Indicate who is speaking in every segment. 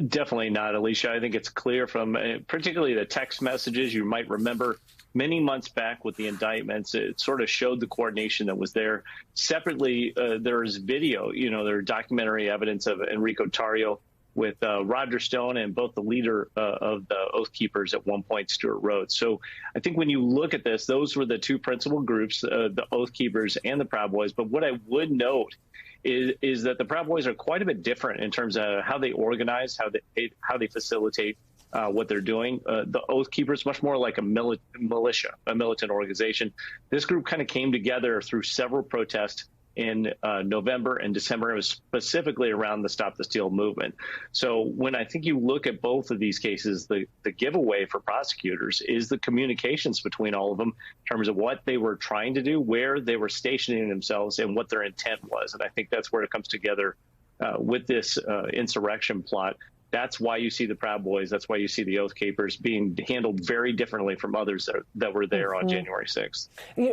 Speaker 1: Definitely not, Alicia. I think it's clear from particularly the text messages. You might remember many months back with the indictments, it sort of showed the coordination that was there. Separately, there's video, there are documentary evidence of Enrico Tarrio with Roger Stone and both the leader of the Oath Keepers at one point, Stuart Rhodes. So I think when you look at this, those were the two principal groups, the Oath Keepers and the Proud Boys. But what I would note is that the Proud Boys are quite a bit different in terms of how they organize, how they facilitate what they're doing. The Oath Keepers, much more like a militia, a militant organization. This group kind of came together through several protests in November and December. It was specifically around the Stop the Steal movement. So when I think you look at both of these cases, the giveaway for prosecutors is the communications between all of them in terms of what they were trying to do, where they were stationing themselves, and what their intent was. And I think that's where it comes together with this insurrection plot. That's why you see the Proud Boys. That's why you see the Oath Keepers being handled very differently from others that were there on January 6th.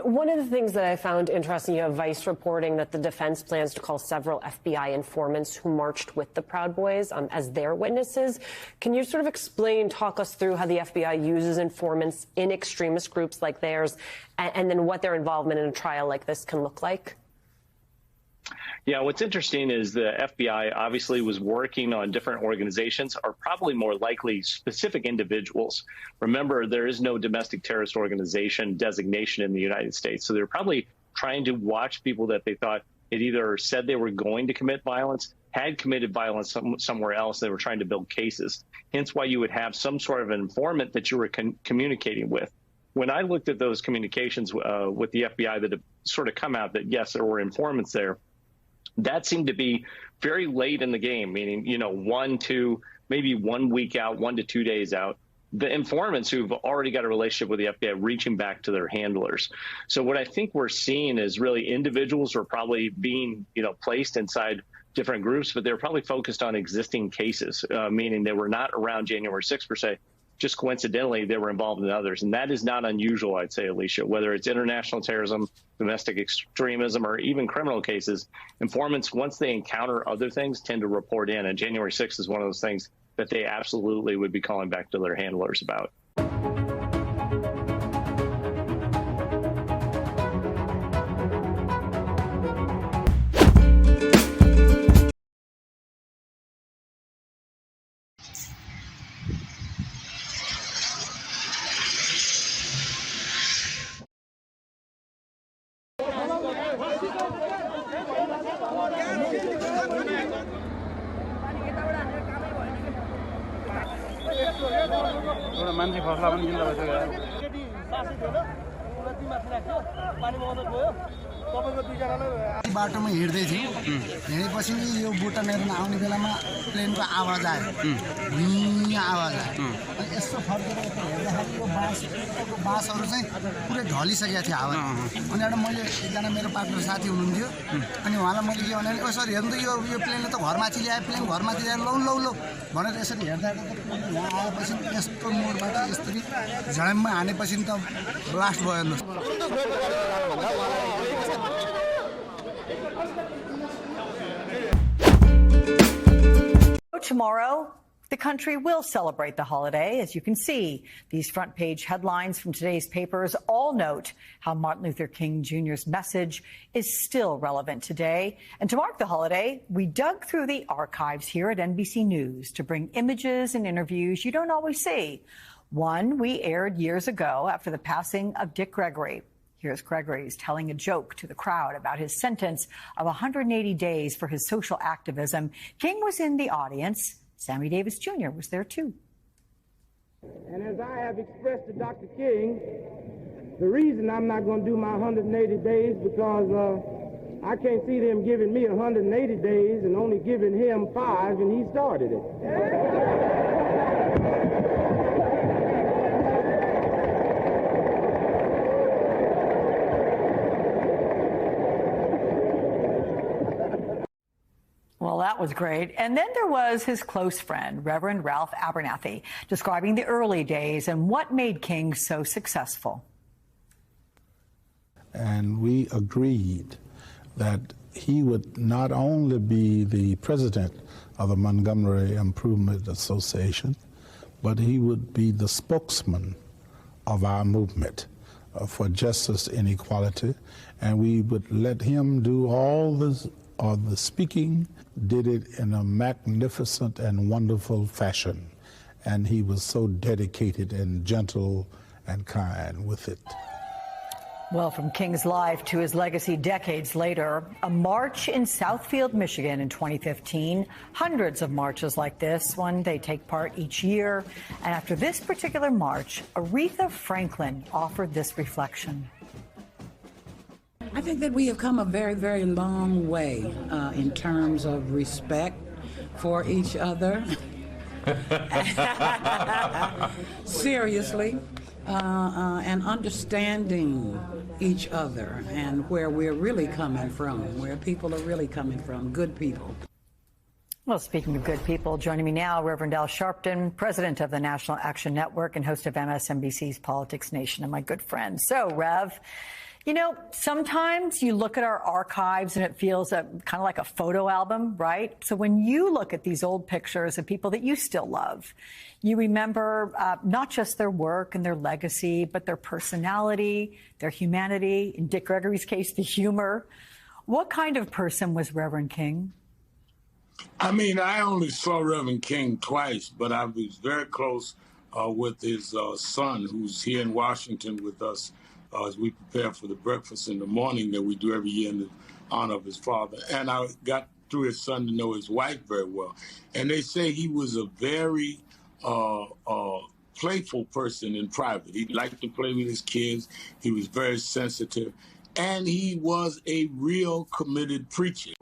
Speaker 2: One of the things that I found interesting, you have Vice reporting that the defense plans to call several FBI informants who marched with the Proud Boys as their witnesses. Can you sort of talk us through how the FBI uses informants in extremist groups like theirs, and then what their involvement in a trial like this can look like?
Speaker 1: Yeah, what's interesting is the FBI obviously was working on different organizations, or probably more likely specific individuals. Remember, there is no domestic terrorist organization designation in the United States. So they're probably trying to watch people that they thought had either said they were going to commit violence, had committed violence somewhere else. They were trying to build cases. Hence why you would have some sort of an informant that you were communicating with. When I looked at those communications with the FBI that have sort of come out that, yes, there were informants there, that seemed to be very late in the game, meaning, maybe 1 week out, 1 to 2 days out. The informants who've already got a relationship with the FBI reaching back to their handlers. So what I think we're seeing is really individuals who are probably being, placed inside different groups, but they're probably focused on existing cases, meaning they were not around January 6th per se. Just coincidentally, they were involved in others. And that is not unusual, I'd say, Alicia, whether it's international terrorism, domestic extremism, or even criminal cases. Informants, once they encounter other things, tend to report in. And January 6th is one of those things that they absolutely would be calling back to their handlers about.
Speaker 3: बाटोमा हिँड्दै थिएँ हिँडेपछि यो बुटन हेर्न आउने बेलामा प्लेनको आवाज आयो आवाज आयो अनि यसो फर्केर हेर्दाखेरि यो बाँसहरू चाहिँ पुरै ढलिसकेको थियो हावा अनि एउटा मैले एकजना मेरो पार्टनर साथी हुनुहुन्थ्यो अनि उहाँलाई मैले के भने ओ सर हेर्नु त यो प्लेनले त घरमाथि ल्यायो प्लेन घरमाथि ल्यायो लौ भनेर यसरी हेर्दा यहाँ आएपछि यस्तो मोडबाट यसरी झडम्मा हानेपछि त ब्लास्ट भयो।
Speaker 4: Tomorrow, the country will celebrate the holiday. As you can see, these front page headlines from today's papers all note how Martin Luther King Jr.'s message is still relevant today. And to mark the holiday, we dug through the archives here at NBC News to bring images and interviews you don't always see. One we aired years ago after the passing of Dick Gregory. Here's Gregory's telling a joke to the crowd about his sentence of 180 days for his social activism. King was in the audience. Sammy Davis Jr. was there, too.
Speaker 5: And as I have expressed to Dr. King, the reason I'm not going to do my 180 days because I can't see them giving me 180 days and only giving him 5, and he started it.
Speaker 4: Well, that was great. And then there was his close friend, Reverend Ralph Abernathy, describing the early days and what made King so successful.
Speaker 6: And we agreed that he would not only be the president of the Montgomery Improvement Association, but he would be the spokesman of our movement for justice and equality, and we would let him do all the speaking, did it in a magnificent and wonderful fashion, and he was so dedicated and gentle and kind with it.
Speaker 4: Well, from King's life to his legacy decades later, a march in Southfield, Michigan in 2015, hundreds of marches like this one, they take part each year. And after this particular march, Aretha Franklin offered this reflection.
Speaker 7: I think that we have come a very, very long way in terms of respect for each other. Seriously. And understanding each other and where we're really coming from, where people are really coming from, good people.
Speaker 4: Well, speaking of good people, joining me now, Reverend Al Sharpton, president of the National Action Network and host of MSNBC's Politics Nation, and my good friend. So, Rev, you know, sometimes you look at our archives and it feels kind of like a photo album, right? So when you look at these old pictures of people that you still love, you remember not just their work and their legacy, but their personality, their humanity, in Dick Gregory's case, the humor. What kind of person was Reverend King?
Speaker 8: I mean, I only saw Reverend King twice, but I was very close with his son, who's here in Washington with us as we prepare for the breakfast in the morning that we do every year in honor of his father. And I got through his son to know his wife very well. And they say he was a very playful person in private. He liked to play with his kids. He was very sensitive. And he was a real committed preacher.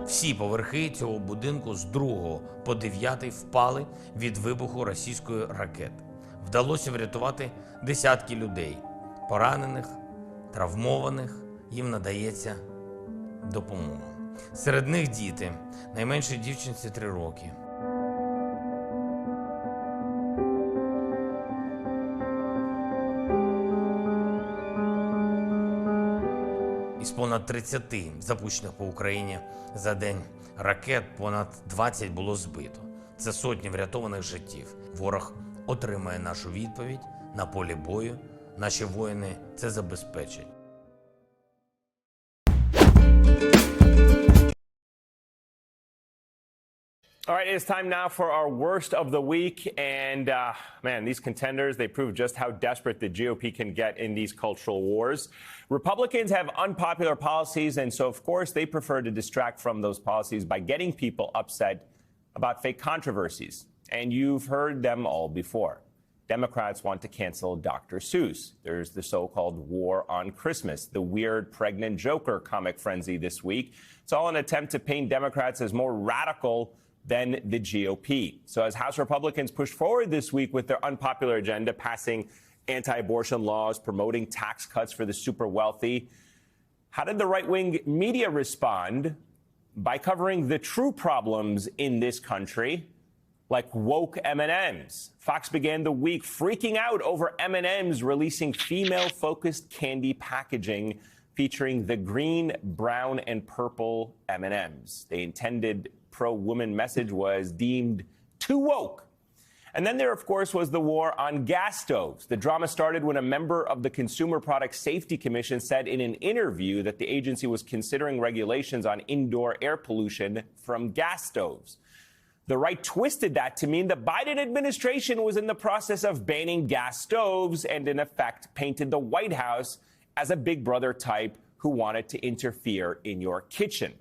Speaker 9: Всі поверхи цього будинку з 2 по 9 впали від вибуху російської ракети. Вдалося врятувати десятки людей, поранених, травмованих, їм надається допомога. Серед них діти, найменшій дівчинці 3 роки. Із понад 30 запущених по Україні за день ракет понад 20 було збито. Це сотні врятованих життів. Ворог отримає нашу відповідь на полі бою. Наші воїни це забезпечать.
Speaker 10: All right, it's time now for our worst of the week. And man, these contenders, they prove just how desperate the GOP can get in these cultural wars. Republicans have unpopular policies, and so, of course, they prefer to distract from those policies by getting people upset about fake controversies. And you've heard them all before. Democrats want to cancel Dr. Seuss. There's the so-called war on Christmas, the weird pregnant Joker comic frenzy this week. It's all an attempt to paint Democrats as more radical than the GOP. So as House Republicans pushed forward this week with their unpopular agenda, passing anti-abortion laws, promoting tax cuts for the super wealthy, how did the right-wing media respond? By covering the true problems in this country, like woke M&Ms. Fox began the week freaking out over M&Ms releasing female-focused candy packaging featuring the green, brown, and purple M&Ms. They intended pro-woman message was deemed too woke. And then there, of course, was the war on gas stoves. The drama started when a member of the Consumer Product Safety Commission said in an interview that the agency was considering regulations on indoor air pollution from gas stoves. The right twisted that to mean the Biden administration was in the process of banning gas stoves and, in effect, painted the White House as a Big Brother type who wanted to interfere in your kitchen.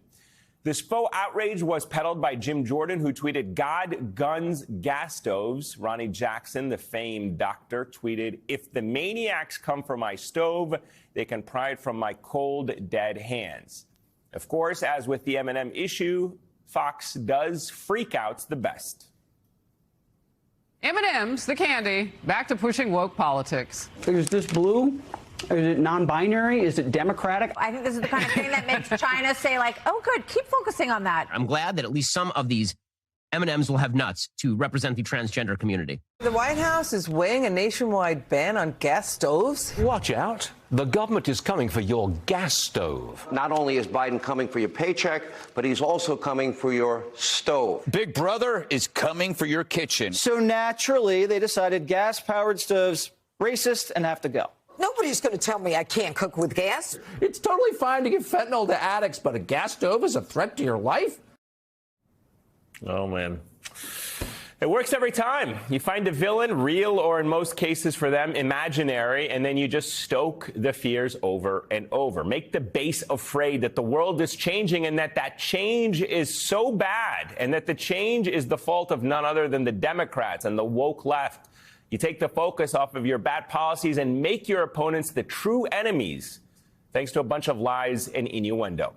Speaker 10: This faux outrage was peddled by Jim Jordan, who tweeted, "God, guns, gas stoves." Ronnie Jackson, the famed doctor, tweeted, "If the maniacs come for my stove, they can pry it from my cold, dead hands." Of course, as with the M&M issue, Fox does freakouts the best.
Speaker 11: M&M's, the candy, back to pushing woke politics.
Speaker 12: Is this blue? Is it non-binary? Is it democratic?
Speaker 13: I think this is the kind of thing that makes China say, like, oh, good, keep focusing on that.
Speaker 14: I'm glad that at least some of these M&Ms will have nuts to represent the transgender community.
Speaker 15: The White House is weighing a nationwide ban on gas stoves.
Speaker 16: Watch out. The government is coming for your gas stove.
Speaker 17: Not only is Biden coming for your paycheck, but he's also coming for your stove.
Speaker 18: Big Brother is coming for your kitchen.
Speaker 12: So naturally, they decided gas-powered stoves, racist, and have to go.
Speaker 19: Nobody's going to tell me I can't cook with gas.
Speaker 16: It's totally fine to give fentanyl to addicts, but a gas stove is a threat to your life?
Speaker 10: Oh, man. It works every time. You find a villain, real or in most cases for them, imaginary, and then you just stoke the fears over and over. Make the base afraid that the world is changing and that change is so bad and that the change is the fault of none other than the Democrats and the woke left. You take the focus off of your bad policies and make your opponents the true enemies, thanks to a bunch of lies and innuendo.